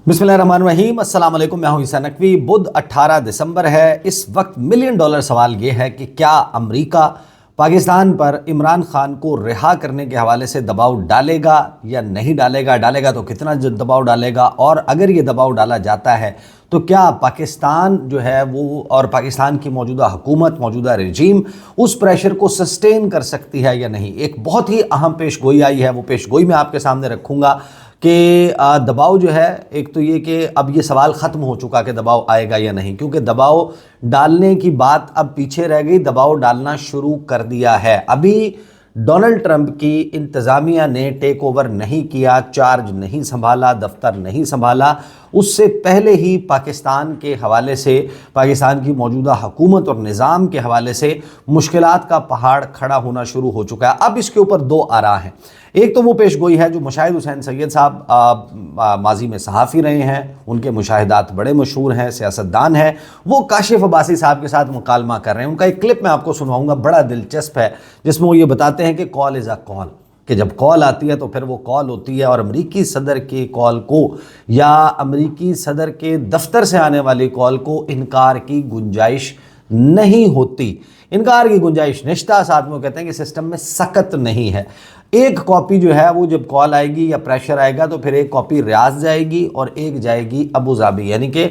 बिस्मिल्लाहिर्रहमानिर्रहीम, अस्सलाम वालेकुम। मैं हूं ईसा नकवी। बुध 18 दिसंबर है। इस वक्त मिलियन डॉलर सवाल ये है कि क्या अमेरिका पाकिस्तान पर इमरान खान को रिहा करने के हवाले से दबाव डालेगा या नहीं डालेगा, डालेगा तो कितना दबाव डालेगा, और अगर ये दबाव डाला जाता है तो क्या पाकिस्तान जो है वो और पाकिस्तान की मौजूदा हुकूमत, मौजूदा रजीम उस प्रेशर को सस्टेन कर सकती है या नहीं। एक बहुत ही अहम पेशगोई आई है, वो पेशगोई मैं आपके सामने रखूँगा कि दबाव जो है, एक तो ये कि अब ये सवाल ख़त्म हो चुका कि दबाव आएगा या नहीं, क्योंकि दबाव डालने की बात अब पीछे रह गई, दबाव डालना शुरू कर दिया है। अभी डोनाल्ड ट्रंप की इंतज़ामिया ने टेक ओवर नहीं किया, चार्ज नहीं संभाला, दफ्तर नहीं संभाला, उससे पहले ही पाकिस्तान के हवाले से, पाकिस्तान की मौजूदा हुकूमत और निज़ाम के हवाले से मुश्किलात का पहाड़ खड़ा होना शुरू हो चुका है। अब इसके ऊपर दो आरा हैं। एक तो वो पेशगोई है जो मुशाहिद हुसैन सैयद साहब माजी में सहाफ़ी रहे हैं, उनके मुशाहिदात बड़े मशहूर हैं, सियासतदान हैं, वो काशिफ अब्बासी साहब के साथ मुकालमा कर रहे हैं। उनका एक क्लिप मैं आपको सुनवाऊंगा, बड़ा दिलचस्प है, जिसमें वो ये बताते हैं कि कॉल इज़ अ कॉल, कि जब कॉल आती है तो फिर वो कॉल होती है, और अमरीकी सदर के कॉल को या अमरीकी सदर के दफ्तर से आने वाली कॉल को इनकार की गुंजाइश नहीं होती। इनकार की गुंजाइश निश्ता, साथ में वो कहते हैं कि सिस्टम में सख्त नहीं है। एक कॉपी जो है वो जब कॉल आएगी या प्रेशर आएगा तो फिर एक कॉपी रियाज जाएगी और एक जाएगी अबू धाबी, यानी कि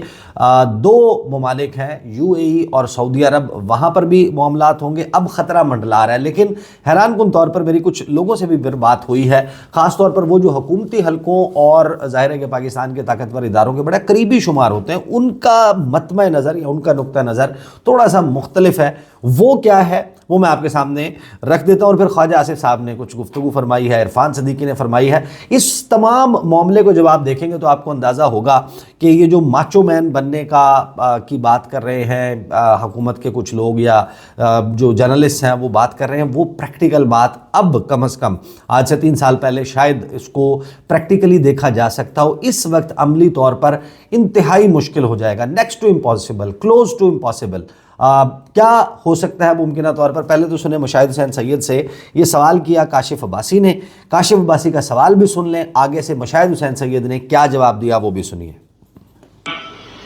दो ममालिक हैं, यूएई और सऊदी अरब, वहाँ पर भी मामलात होंगे। अब ख़तरा मंडला रहा है, लेकिन हैरान कुन तौर पर मेरी कुछ लोगों से भी फिर बात हुई है, ख़ास तौर पर वो जो हुकूमती हलकों और ज़ाहिर है कि पाकिस्तान के ताकतवर इदारों के बड़े करीबी शुमार होते हैं, उनका मतम नज़र या उनका नुक्ता नज़र थोड़ा सा मुख्तलिफ है। वो क्या है वो मैं आपके सामने रख देता हूँ। और फिर ख्वाजा आसिफ साहब ने कुछ गुफ्तगू फरमाई है, इरफान सदीकी ने फरमाई है। इस तमाम मामले को जब आप देखेंगे तो आपको अंदाज़ा होगा कि ये जो माचो मैन बनने की बात कर रहे हैं हुकूमत के कुछ लोग या जो जर्नलिस्ट हैं वो बात कर रहे हैं, वो प्रैक्टिकल बात अब कम अज़ कम आज से 3 साल पहले शायद इसको प्रैक्टिकली देखा जा सकता हो। इस वक्त अमली तौर पर इंतहाई मुश्किल हो जाएगा, next to impossible, close to impossible. क्या हो सकता है मुमकिन तौर पर। पहले तो सुने मुशाहिद हुसैन सैयद से ये सवाल किया काशिफ अब्बासी ने, काशिफ अब्बासी का सवाल भी सुन लें, आगे से मुशाहिद हुसैन सैयद ने क्या जवाब दिया वो भी सुनिए।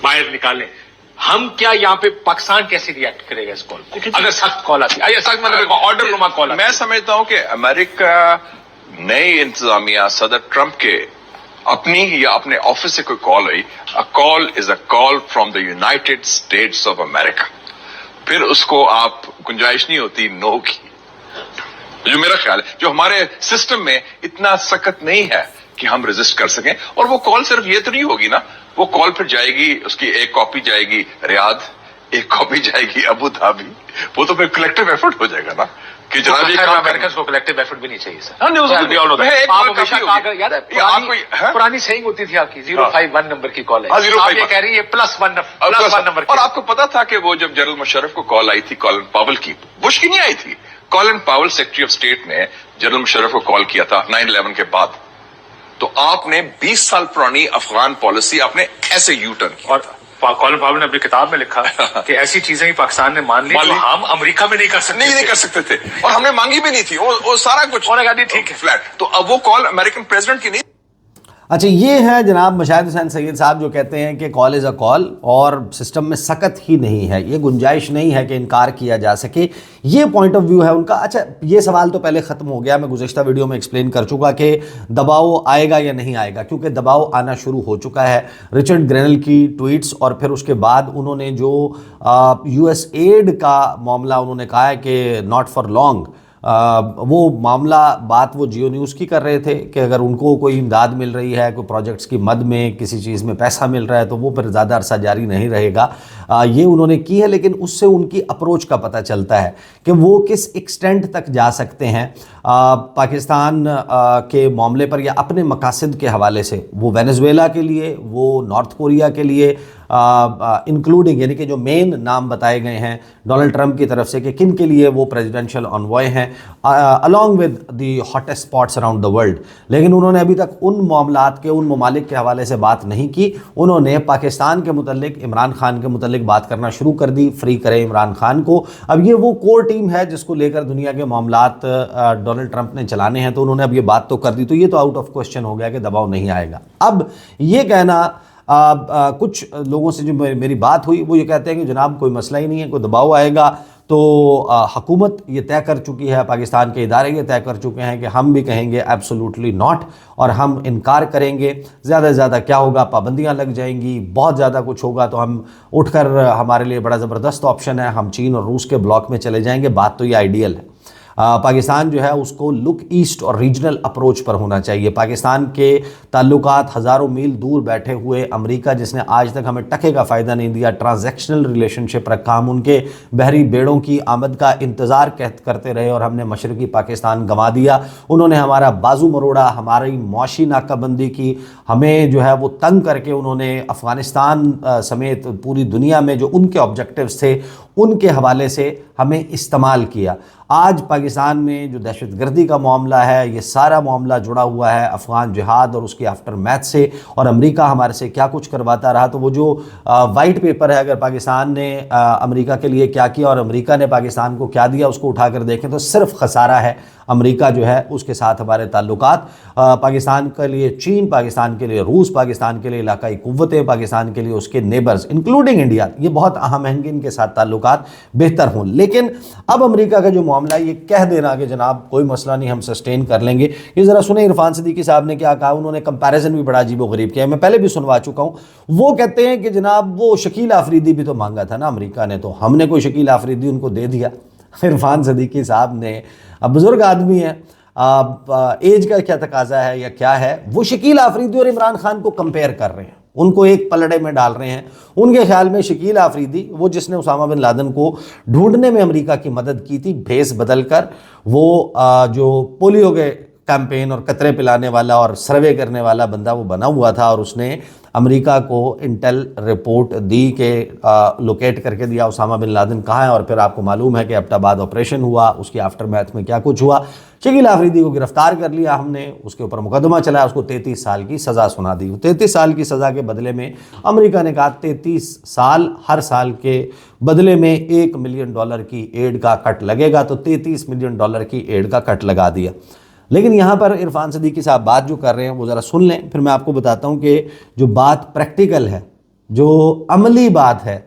बाहर निकालें, हम क्या यहाँ पे पाकिस्तान कैसे रिएक्ट करेगा इस कॉल को, अगर सख्त कॉल आती है, सख्त मतलब ऑर्डर नुमा कॉल? मैं समझता हूँ कि अमेरिका नई इंतजामिया सदर ट्रंप के अपनी या अपने ऑफिस से कोई call I, a call is a call from the United states of America, फिर उसको आप गुंजाइश नहीं होती नो की। जो मेरा ख्याल है, जो हमारे सिस्टम में इतना सख्त नहीं है कि हम रेजिस्ट कर सकें। और वो कॉल सिर्फ ये तो नहीं होगी ना, वो कॉल फिर जाएगी, उसकी एक कॉपी जाएगी रियाद, एक कॉपी जाएगी अबू धाबी, वो तो फिर कलेक्टिव एफर्ट हो जाएगा ना कि जनाब ये अमेरिकन को कलेक्टिव एफर्ट भी नहीं चाहिए सर। पुरानी सेइंग होती थी आपकी 051 नंबर की कॉल है, आप ये कह रही है +1 नंबर। और आपको पता था कि वो जब जनरल मुशर्रफ को कॉल आई थी कॉलिन पावेल की, बुश की नहीं आई थी, Colin Powell secretary of state ने जनरल मुशर्रफ को कॉल किया था 9/11 के बाद। तो आपने 20 साल पुरानी अफगान पॉलिसी आपने ऐसे यू टर्न किया। और कॉलिन पावेल ने अपनी किताब में लिखा कि ऐसी चीजें ही पाकिस्तान ने मान ली जो हम अमेरिका में नहीं कर सकते, नहीं कर सकते थे, और हमने मांगी भी नहीं थी, वो सारा कुछ ठीक है फ्लैट। तो अब वो कॉल अमेरिकन प्रेसिडेंट की नहीं। अच्छा, ये है जनाब मुशाहिद हुसैन सैयद साहब जो कहते हैं कि कॉल इज़ अ कॉल और सिस्टम में सख्त ही नहीं है, ये गुंजाइश नहीं है कि इनकार किया जा सके, ये पॉइंट ऑफ व्यू है उनका। अच्छा, ये सवाल तो पहले ख़त्म हो गया, मैं गुज़श्ता वीडियो में एक्सप्लेन कर चुका कि दबाव आएगा या नहीं आएगा, क्योंकि दबाव आना शुरू हो चुका है। रिचर्ड ग्रेनल की ट्वीट्स और फिर उसके बाद उन्होंने जो US एड का मामला उन्होंने कहा है कि नॉट फॉर लॉन्ग, वो मामला बात वो जियो न्यूज़ की कर रहे थे कि अगर उनको कोई इमदाद मिल रही है, कोई प्रोजेक्ट्स की मद में किसी चीज़ में पैसा मिल रहा है तो वो फिर ज़्यादा अरसा जारी नहीं रहेगा, ये उन्होंने की है। लेकिन उससे उनकी अप्रोच का पता चलता है कि वो किस एक्सटेंट तक जा सकते हैं पाकिस्तान के मामले पर या अपने मकासद के हवाले से। वो वेनेजुएला के लिए, वो नॉर्थ कोरिया के लिए इंक्लूडिंग, यानी कि जो मेन नाम बताए गए हैं डोनाल्ड ट्रंप की तरफ से कि किन के लिए वो प्रेसिडेंशियल ऑनवॉय हैं, along with the hottest spots around the world. लेकिन उन्होंने अभी तक उन मामलात के, उन ममालिक के हवाले से बात नहीं की। उन्होंने पाकिस्तान के मुतल्लिक, इमरान खान के मुतल्लिक बात करना शुरू कर दी, फ्री करें इमरान खान को। अब ये वो कोर टीम है जिसको लेकर दुनिया के मामलात डोनाल्ड ट्रंप ने चलाने हैं, तो उन्होंने अब ये बात तो कर दी, तो ये तो आउट ऑफ क्वेश्चन हो गया कि दबाव नहीं आएगा। अब ये कहना کچھ لوگوں سے جو میری بات ہوئی وہ یہ کہتے ہیں کہ جناب کوئی مسئلہ ہی نہیں ہے، کوئی دباؤ آئے گا تو حکومت یہ طے کر چکی ہے، پاکستان کے ادارے یہ طے کر چکے ہیں کہ ہم بھی کہیں گے ایبسولوٹلی ناٹ، اور ہم انکار کریں گے، زیادہ سے زیادہ کیا ہوگا، پابندیاں لگ جائیں گی، بہت زیادہ کچھ ہوگا تو ہم اٹھ کر، ہمارے لیے بڑا زبردست آپشن ہے، ہم چین اور روس کے بلاک میں چلے جائیں گے۔ بات تو یہ آئیڈیل ہے۔ پاکستان جو ہے اس کو لک ایسٹ اور ریجنل اپروچ پر ہونا چاہیے۔ پاکستان کے تعلقات ہزاروں میل دور بیٹھے ہوئے امریکہ، جس نے آج تک ہمیں ٹکے کا فائدہ نہیں دیا، ٹرانزیکشنل ریلیشن شپ رکھا، ہم ان کے بحری بیڑوں کی آمد کا انتظار کرتے رہے اور ہم نے مشرقی پاکستان گنوا دیا۔ انہوں نے ہمارا بازو مروڑا، ہماری معاشی ناکہ بندی کی، ہمیں جو ہے وہ تنگ کر کے انہوں نے افغانستان سمیت پوری دنیا میں جو ان کے آبجیکٹیوز تھے ان کے حوالے سے ہمیں استعمال کیا۔ آج پاکستان میں جو دہشت گردی کا معاملہ ہے، یہ سارا معاملہ جڑا ہوا ہے افغان جہاد اور اس کی آفٹر میتھ سے، اور امریکہ ہمارے سے کیا کچھ کرواتا رہا۔ تو وہ جو وائٹ پیپر ہے، اگر پاکستان نے امریکہ کے لیے کیا کیا اور امریکہ نے پاکستان کو کیا دیا، اس کو اٹھا کر دیکھیں تو صرف خسارہ ہے۔ امریکہ جو ہے اس کے ساتھ ہمارے تعلقات، پاکستان کے لیے چین، پاکستان کے لیے روس، پاکستان کے لیے علاقائی قوتیں، پاکستان کے لیے اس کے نیبرز انکلوڈنگ انڈیا، یہ بہت اہم ہیں کہ ان کے ساتھ تعلقات بہتر ہوں۔ لیکن اب امریکہ کا جو معاملہ ہے، یہ کہہ دینا کہ جناب کوئی مسئلہ نہیں، ہم سسٹین کر لیں گے، یہ ذرا سنیں عرفان صدیقی صاحب نے کیا کہا۔ انہوں نے کمپیریزن بھی بڑا عجیب و غریب کیا ہے، میں پہلے بھی سنوا چکا ہوں۔ وہ کہتے ہیں کہ جناب وہ شکیل آفریدی بھی تو مانگا تھا نا امریکہ نے، تو ہم نے کوئی شکیل آفریدی ان کو دے دیا۔ عرفان صدیقی صاحب نے، اب بزرگ آدمی ہیں، ایج کا کیا تقاضا ہے یا کیا ہے، وہ شکیل آفریدی اور عمران خان کو کمپیئر کر رہے ہیں، ان کو ایک پلڑے میں ڈال رہے ہیں۔ ان کے خیال میں شکیل آفریدی، وہ جس نے اسامہ بن لادن کو ڈھونڈنے میں امریکہ کی مدد کی تھی، بھیس بدل کر وہ جو پولیو کے کیمپین اور قطرے پلانے والا اور سروے کرنے والا بندہ وہ بنا ہوا تھا، اور اس نے امریکہ کو انٹیل رپورٹ دی کہ لوکیٹ کر کے دیا اسامہ بن لادن کہاں ہے، اور پھر آپ کو معلوم ہے کہ ایبٹ آباد آپریشن ہوا، اس کی آفٹر میتھ میں کیا کچھ ہوا۔ شکیل آفریدی کو گرفتار کر لیا ہم نے، اس کے اوپر مقدمہ چلایا، اس کو 33 سال کی سزا سنا دی۔ 33 سال کی سزا کے بدلے میں امریکہ نے کہا 33 سال، ہر سال کے بدلے میں $1 ملین کی ایڈ کا کٹ لگے گا، تو $33 ملین کی ایڈ کا کٹ لگا دیا۔ لیکن یہاں پر عرفان صدیقی صاحب بات جو کر رہے ہیں وہ ذرا سن لیں، پھر میں آپ کو بتاتا ہوں کہ جو بات پریکٹیکل ہے، جو عملی بات ہے،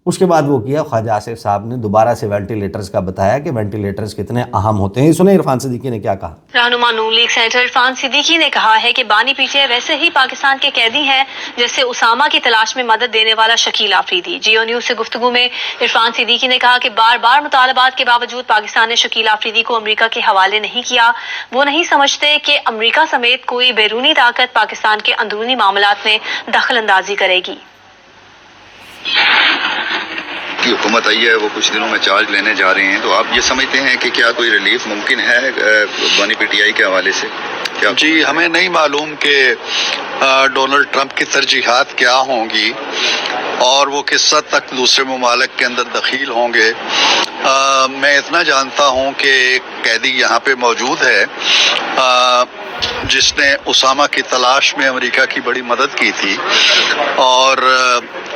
اس کے بعد وہ کیا خواجہ آصف صاحب نے دوبارہ سے وینٹیلیٹرز کا بتایا کہ وینٹیلیٹرز کتنے اہم ہوتے ہیں۔ سنیں عرفان صدیقی نے کیا کہا۔ رہنما نون لیگ سینیٹر عرفان صدیقی نے کہا ہے کہ بانی پی ٹی آئی ویسے ہی پاکستان کے قیدی ہیں جیسے اسامہ کی تلاش میں مدد دینے والا شکیل آفریدی۔ جیو نیوز سے گفتگو میں عرفان صدیقی نے کہا کہ بار بار مطالبات کے باوجود پاکستان نے شکیل آفریدی کو امریکہ کے حوالے نہیں کیا۔ وہ نہیں سمجھتے کہ امریکہ سمیت کوئی بیرونی طاقت پاکستان کے اندرونی معاملات میں دخل اندازی کرے گی۔ کی حکومت آئی ہے، وہ کچھ دنوں میں چارج لینے جا رہے ہیں، تو آپ یہ سمجھتے ہیں کہ کیا کوئی ریلیف ممکن ہے بانی پی ٹی آئی کے حوالے سے؟ جی ہمیں نہیں معلوم کہ ڈونلڈ ٹرمپ کی ترجیحات کیا ہوں گی اور وہ کس حد تک دوسرے ممالک کے اندر دخیل ہوں گے۔ میں اتنا جانتا ہوں کہ ایک قیدی یہاں پہ موجود ہے جس نے اسامہ کی تلاش میں امریکہ کی بڑی مدد کی تھی، اور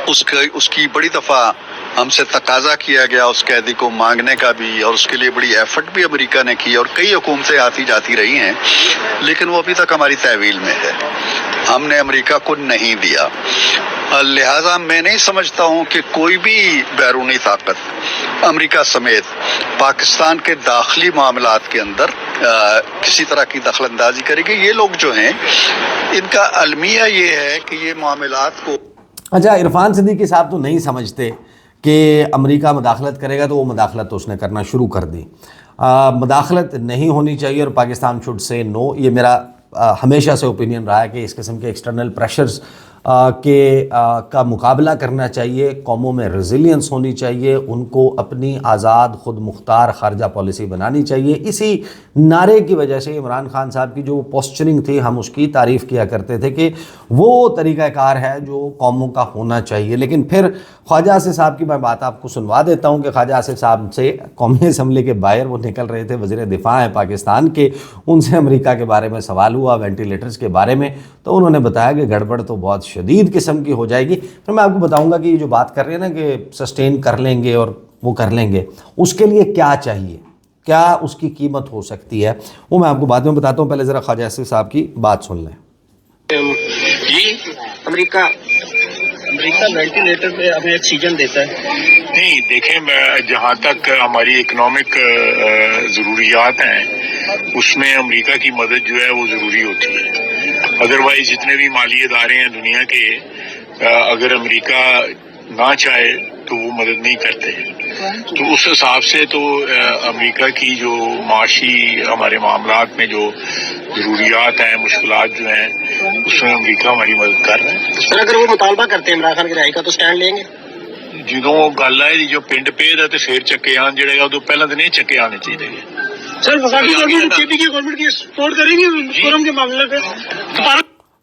اس کی بڑی دفعہ ہم سے تقاضا کیا گیا اس قیدی کو مانگنے کا بھی، اور اس کے لیے بڑی ایفرٹ بھی امریکہ نے کی، اور کئی حکومتیں آتی جاتی رہی ہیں، لیکن وہ ابھی تک ہماری تحویل میں ہے، ہم نے امریکہ کو نہیں دیا۔ لہٰذا میں نہیں سمجھتا ہوں کہ کوئی بھی بیرونی طاقت امریکہ سمیت پاکستان کے داخلی معاملات کے اندر کسی طرح کی دخل اندازی کرے گی۔ یہ لوگ جو ہیں ان کا المیہ یہ ہے کہ یہ معاملات کو اچھا، عرفان صدیقی صاحب تو نہیں سمجھتے کہ امریکہ مداخلت کرے گا، تو وہ مداخلت تو اس نے کرنا شروع کر دی۔ مداخلت نہیں ہونی چاہیے اور پاکستان شوڈ سے نو، یہ میرا ہمیشہ سے اوپینین رہا ہے کہ اس قسم کے ایکسٹرنل پریشرز کا مقابلہ کرنا چاہیے، قوموں میں ریزیلینس ہونی چاہیے، ان کو اپنی آزاد خود مختار خارجہ پالیسی بنانی چاہیے۔ اسی نعرے کی وجہ سے عمران خان صاحب کی جو پوسچرنگ تھی، ہم اس کی تعریف کیا کرتے تھے کہ وہ طریقہ کار ہے جو قوموں کا ہونا چاہیے۔ لیکن پھر خواجہ آصف صاحب کی میں بات آپ کو سنوا دیتا ہوں کہ خواجہ آصف صاحب سے قومی اسمبلی کے باہر وہ نکل رہے تھے، وزیر دفاع ہیں پاکستان کے، ان سے امریکہ کے بارے میں سوال ہوا، وینٹیلیٹرز کے بارے میں، تو انہوں نے بتایا کہ گڑبڑ تو بہت شدید قسم کی ہو جائے گی۔ پھر میں آپ کو بتاؤں گا کہ یہ جو بات کر رہے ہیں نا کہ سسٹین کر لیں گے اور وہ کر لیں گے، اس کے لیے کیا چاہیے، کیا اس کی قیمت ہو سکتی ہے، وہ میں آپ کو بعد میں بتاتا ہوں۔ پہلے ذرا خواجہ آصف صاحب کی بات سن لیں۔ یہ अमेरिका वेंटिलेटर पे हमें ऑक्सीजन देता है। नहीं देखें, जहाँ तक हमारी इकोनॉमिक ज़रूरियात हैं उसमें अमेरिका की मदद जो है वो ज़रूरी होती है। अदरवाइज जितने भी माली इदारे हैं दुनिया के, अगर अमेरिका ना चाहे तो वो मदद नहीं करते। तो उस हिसाब से तो अमेरिका की जो माशी हमारे मामलात में जो ज़रूरियात हैं, मुश्किलात जो हैं, उसमें अमेरिका हमारी मदद कर रहा है। सर अगर वो मुतालबा करते हैं इमरान खान की रिहाई का तो स्टैंड लेंगे? ਜਦੋਂ ਗੱਲ ਹੈ ਜੋ ਪਿੰਡ ਪੇਦ ਹੈ ਤੇ ਫੇਰ ਚੱਕੇ ਆਣ ਜਿਹੜੇ ਉਦੋਂ ਪਹਿਲਾਂ ਤਾਂ ਨਹੀਂ ਚੱਕੇ ਆਣੇ ਚਾਹੀਦੇ। सर वफाकी गवर्नमेंट केपी की गवर्नमेंट की सपोर्ट करेंगे फोरम के मामले पे?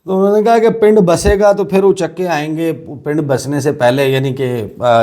तो उन्होंने कहा कि पिंड बसेगा तो फिर वो चक्के आएंगे। पिंड बसने से पहले यानी कि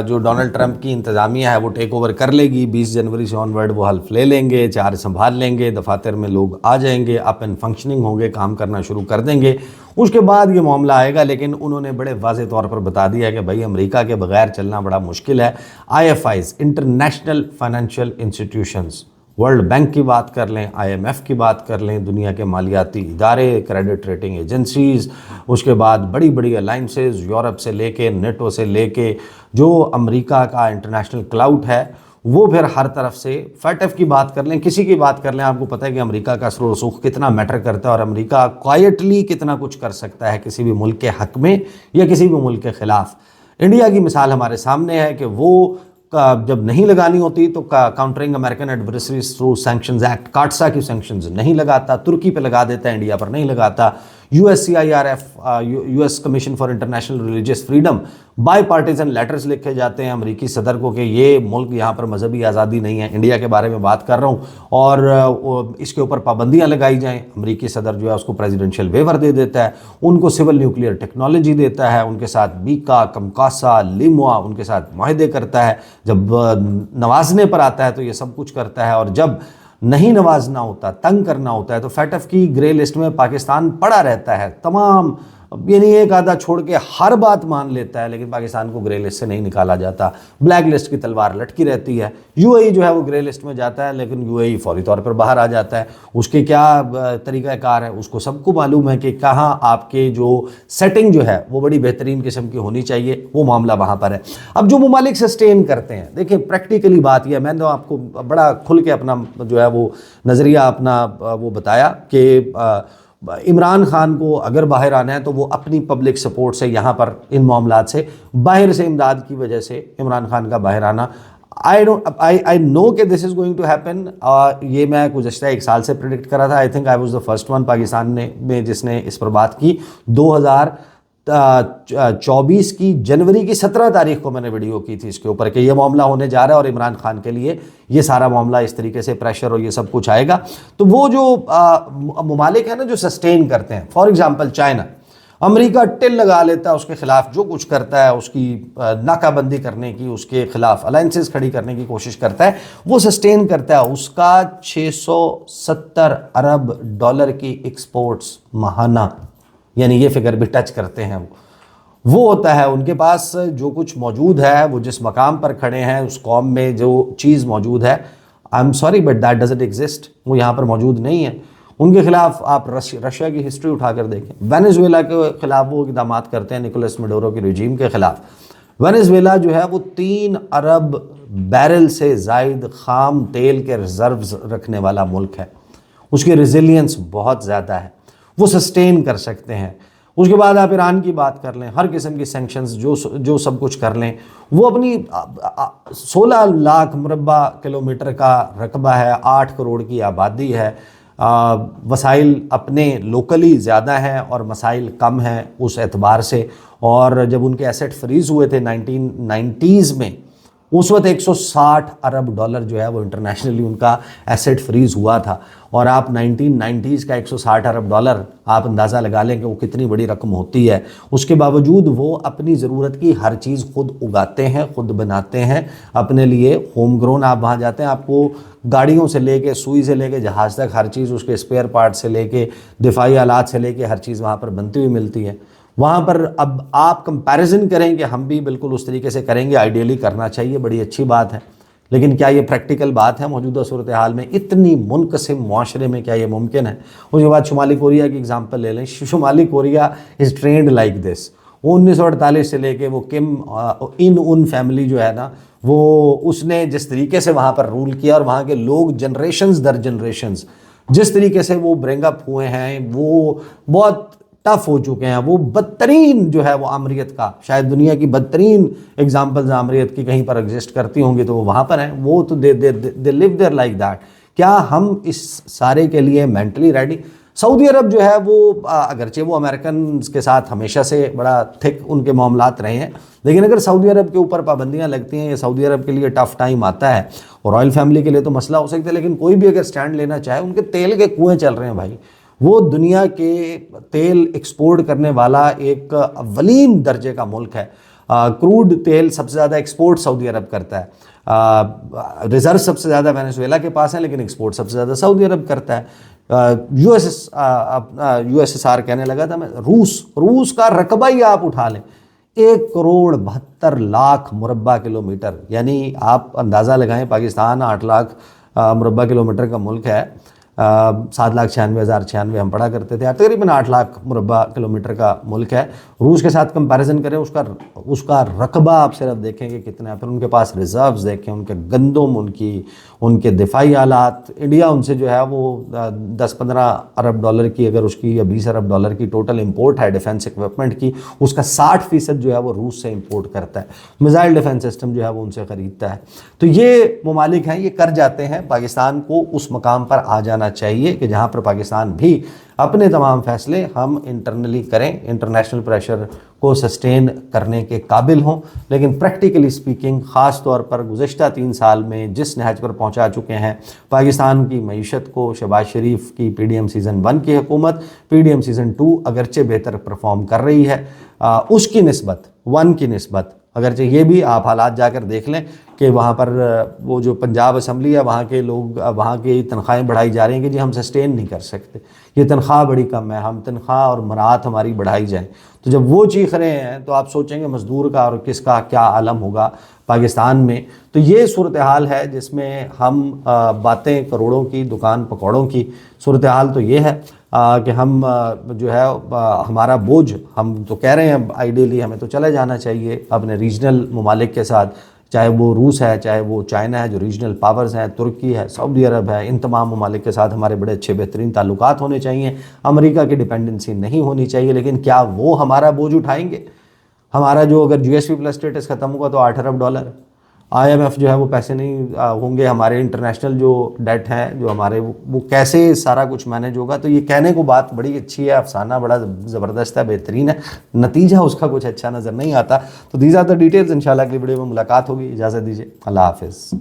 जो डोनाल्ड ट्रंप की इंतज़ामिया है वो टेक ओवर कर लेगी। 20 जनवरी से ऑनवर्ड वो हल्फ ले लेंगे, चार्ज संभाल लेंगे, दफातर में लोग आ जाएंगे, अप एंड फंक्शनिंग होंगे, काम करना शुरू कर देंगे। उसके बाद ये मामला आएगा। लेकिन उन्होंने बड़े वाज़ेह तौर पर बता दिया कि भाई अमेरिका के बगैर चलना बड़ा मुश्किल है। IFIs, international financial institutions, world bank की बात कर लें, IMF की बात कर लें, दुनिया के मालियाती इदारे, क्रेडिट रेटिंग एजेंसीज़, उसके बाद बड़ी बड़ी अलाइंसेस, यूरोप से लेके नेटो से लेके जो अमेरिका का इंटरनेशनल क्लाउड है वो फिर हर तरफ से, FATF की बात कर लें, किसी की बात कर लें, आपको पता है कि अमेरिका का असर रसूख कितना मैटर करता है और अमेरिका क्वाइटली कितना कुछ कर सकता है किसी भी मुल्क के हक़ में या किसी भी मुल्क के ख़िलाफ़। इंडिया की मिसाल हमारे सामने है कि वो जब नहीं लगानी होती तो countering American adversaries through sanctions act, काटसा की सैंक्शंस नहीं लगाता, तुर्की पे लगा देता है, इंडिया पर नहीं लगाता। USCIRF, US commission for international religious freedom, by partisan letters लिखे जाते हैं अमेरिकी सदर को कि ये मुल्क यहाँ पर मजहबी आज़ादी नहीं है, इंडिया के बारे में बात कर रहा हूँ, और इसके ऊपर पाबंदियाँ लगाई जाएँ। अमेरिकी सदर जो है उसको प्रेसिडेंशियल वेवर दे देता है, उनको सिविल न्यूक्लियर टेक्नोलॉजी देता है, उनके साथ बीका, कमकासा, लिमुआ उनके साथ माहिदे करता है। जब नवाजने पर आता है तो ये सब कुछ करता है, और जब नहीं नवाजना होता, तंग करना होता है तो FATF की ग्रे लिस्ट में पाकिस्तान पड़ा रहता है। तमाम यानी एक आधा छोड़ के हर बात मान लेता है, लेकिन पाकिस्तान को ग्रे लिस्ट से नहीं निकाला जाता। ब्लैक लिस्ट की तलवार लटकी रहती है। UAE जो है वो ग्रे लिस्ट में जाता है, लेकिन UAE फौरी तौर पर बाहर आ जाता है। उसके क्या तरीक़ाकार है उसको सबको मालूम है कि कहाँ आपके जो सेटिंग जो है वो बड़ी बेहतरीन किस्म की होनी चाहिए, वो मामला वहाँ पर है। अब जो ममालिक सस्टेन करते हैं, देखिए प्रैक्टिकली बात यह, मैंने तो आपको बड़ा खुल के अपना जो है वो नज़रिया अपना वो बताया कि इमरान खान को अगर बाहर आना है तो वो अपनी पब्लिक सपोर्ट से, यहाँ पर इन मामलात से बाहर से इमदाद की वजह से इमरान खान का बाहर आना, आई नो कि this is going to happen. ये मैं गुज़श्ता 1 साल से प्रेडिक्ट करा था। I think I was the first one Pakistan में जिसने इस पर बात की। 2024 की जनवरी की 17 तारीख को मैंने वीडियो की थी इसके ऊपर कि ये मामला होने जा रहा है और इमरान खान के लिए ये सारा मामला इस तरीके से प्रेशर और ये सब कुछ आएगा। तो वो जो ममालिक है ना जो सस्टेन करते हैं, for example China, America till लगा लेता है उसके ख़िलाफ़, जो कुछ करता है उसकी नाकाबंदी करने की, उसके ख़िलाफ़ अलाइंसेस खड़ी करने की कोशिश करता है, वो सस्टेन करता है। उसका 670 अरब डॉलर की एक्सपोर्ट्स माहाना, यानी ये फिगर भी टच करते हैं वो होता है। उनके पास जो कुछ मौजूद है, वो जिस मकाम पर खड़े हैं उस कौम में जो चीज़ मौजूद है, I am sorry but that doesn't exist, वो यहाँ पर मौजूद नहीं है। उनके खिलाफ आप रशिया की हिस्ट्री उठाकर देखें, वेनेजुएला के खिलाफ वो इक़दाम करते हैं, निकोलस मेडोरो के रजीम के ख़िलाफ़। वेनेजुएला जो है वो 3 अरब बैरल से ज़ायद ख़ाम तेल के रिज़र्व्स रखने वाला मुल्क है। उसकी रेजिलियंस बहुत ज़्यादा है, वो सस्टेन कर सकते हैं। उसके बाद आप ईरान की बात कर लें, हर किस्म की सैंक्शंस जो सब कुछ कर लें, वो अपनी 16 लाख मुरबा किलोमीटर का रकबा है, 8 करोड़ की आबादी है, वसाइल अपने लोकली ज़्यादा हैं और मसाइल कम हैं उस एतबार से। और जब उनके एसेट फ्रीज़ हुए थे 1990s में, उस वक्त 160 अरब डॉलर जो है वो इंटरनेशनली उनका एसेट फ्रीज़ हुआ था। और आप 1990s का 160 अरब डॉलर आप अंदाज़ा लगा लें कि वो कितनी बड़ी रकम होती है। उसके बावजूद वो अपनी ज़रूरत की हर चीज़ खुद उगाते हैं, खुद बनाते हैं अपने लिए, होम ग्रोन। आप वहाँ जाते हैं, आपको गाड़ियों से लेके, सुई से लेके जहाज़ तक हर चीज़, उसके स्पेयर पार्ट से लेके दिफाई आलात से लेके हर चीज़ वहाँ पर बनती हुई मिलती है। वहाँ पर अब आप कंपैरिजन करें कि हम भी बिल्कुल उस तरीके से करेंगे, आइडियली करना चाहिए, बड़ी अच्छी बात है, लेकिन क्या ये प्रैक्टिकल बात है मौजूदा सूरत हाल में? इतनी मुनक़सिम मुआशरे में क्या ये मुमकिन है? उसके बाद शुमाली कोरिया की एग्जांपल ले लें। शुमाली Korea is trend like this. وہ 1948 سے لے کے وہ کم ان فیملی جو ہے نا وہ اس نے جس طریقے سے وہاں پر رول کیا اور وہاں کے لوگ جنریشنز در جنریشنز جس طریقے سے وہ برنگ اپ ہوئے ہیں وہ بہت ٹف ہو چکے ہیں. وہ بدترین جو ہے وہ آمریت کا شاید دنیا کی بدترین ایگزامپلز آمریت کی کہیں پر ایگزسٹ کرتی ہوں گی تو وہ وہاں پر ہیں. وہ تو دے لیو دیئر لائک دیٹ. کیا ہم اس سارے کے لیے مینٹلی ریڈی؟ سعودی عرب جو ہے وہ اگرچہ وہ امریکنز کے ساتھ ہمیشہ سے بڑا تھک ان کے معاملات رہے ہیں لیکن اگر سعودی عرب کے اوپر پابندیاں لگتی ہیں یا سعودی عرب کے لیے ٹف ٹائم آتا ہے اور رائل فیملی کے لیے تو مسئلہ ہو سکتا ہے لیکن کوئی بھی اگر سٹینڈ لینا چاہے ان کے تیل کے کنویں چل رہے ہیں بھائی. وہ دنیا کے تیل ایکسپورٹ کرنے والا ایک اولین درجے کا ملک ہے. کروڈ تیل سب سے زیادہ ایکسپورٹ سعودی عرب کرتا ہے. ریزرو سب سے زیادہ وینیزویلا کے پاس ہیں لیکن ایکسپورٹ سب سے زیادہ سعودی عرب کرتا ہے. یو ایس ایس آر کہنے لگا تھا میں روس کا رقبہ ہی آپ اٹھا لیں 1,72,00,000 مربع کلومیٹر یعنی آپ اندازہ لگائیں پاکستان 8 لاکھ مربع کلومیٹر کا ملک ہے. 7,96,096 ہم پڑھا کرتے تھے. تقریباً 8 لاکھ مربع کلومیٹر کا ملک ہے. روس کے ساتھ کمپیریزن کریں اس کا رقبہ آپ صرف دیکھیں کہ کتنا ہے. پھر ان کے پاس ریزروز دیکھیں ان کے گندم ان کے دفاعی آلات. انڈیا ان سے جو ہے وہ 10-15 ارب ڈالر کی اگر اس کی یا 20 ارب ڈالر کی ٹوٹل امپورٹ ہے ڈیفنس اکوپمنٹ کی اس کا 60% جو ہے وہ روس سے امپورٹ کرتا ہے. میزائل ڈیفنس سسٹم جو ہے وہ ان سے خریدتا ہے. تو یہ ممالک ہیں یہ کر جاتے ہیں. پاکستان کو اس مقام پر آ جانا چاہیے کہ جہاں پر پاکستان بھی اپنے تمام فیصلے ہم انٹرنلی کریں انٹرنیشنل پریشر کو سسٹین کرنے کے قابل ہوں. لیکن پریکٹیکلی سپیکنگ خاص طور پر گزشتہ 3 سال میں جس نہج پر پہنچا چکے ہیں پاکستان کی معیشت کو شہباز شریف کی پی ڈی ایم سیزن 1 کی حکومت پی ڈی ایم سیزن 2 اگرچہ بہتر پرفارم کر رہی ہے اس کی نسبت 1 کی نسبت. اگرچہ یہ بھی آپ حالات جا کر دیکھ لیں کہ وہاں پر وہ جو پنجاب اسمبلی ہے وہاں کے لوگ وہاں کی تنخواہیں بڑھائی جا رہی ہیں کہ جی ہم سسٹین نہیں کر سکتے یہ تنخواہ بڑی کم ہے ہم تنخواہ اور مراعات ہماری بڑھائی جائیں. تو جب وہ چیخ رہے ہیں تو آپ سوچیں گے مزدور کا اور کس کا کیا عالم ہوگا پاکستان میں. تو یہ صورتحال ہے جس میں ہم باتیں کروڑوں کی دکان پکوڑوں کی. صورتحال تو یہ ہے کہ ہم جو ہے ہمارا بوجھ ہم تو کہہ رہے ہیں آئیڈیلی ہمیں تو چلے جانا چاہیے اپنے ریجنل ممالک کے ساتھ چاہے وہ روس ہے چاہے وہ چائنا ہے جو ریجنل پاورز ہیں ترکی ہے سعودی عرب ہے. ان تمام ممالک کے ساتھ ہمارے بڑے اچھے بہترین تعلقات ہونے چاہیے. امریکہ کی ڈپینڈنسی نہیں ہونی چاہیے. لیکن کیا وہ ہمارا بوجھ اٹھائیں گے؟ ہمارا جو اگر جی ایس پی پلس اسٹیٹس ختم ہوگا تو 8 ارب ڈالر آئی ایم ایف جو ہے وہ پیسے نہیں ہوں گے. ہمارے انٹرنیشنل جو ڈیٹ ہیں جو ہمارے وہ کیسے سارا کچھ مینیج ہوگا. تو یہ کہنے کو بات بڑی اچھی ہے افسانہ بڑا زبردست ہے بہترین ہے نتیجہ اس کا کچھ اچھا نظر نہیں آتا. تو دیز آر دا ڈیٹیلز. انشاءاللہ اگلی ویڈیو میں ملاقات ہوگی. اجازت دیجیے. اللہ حافظ.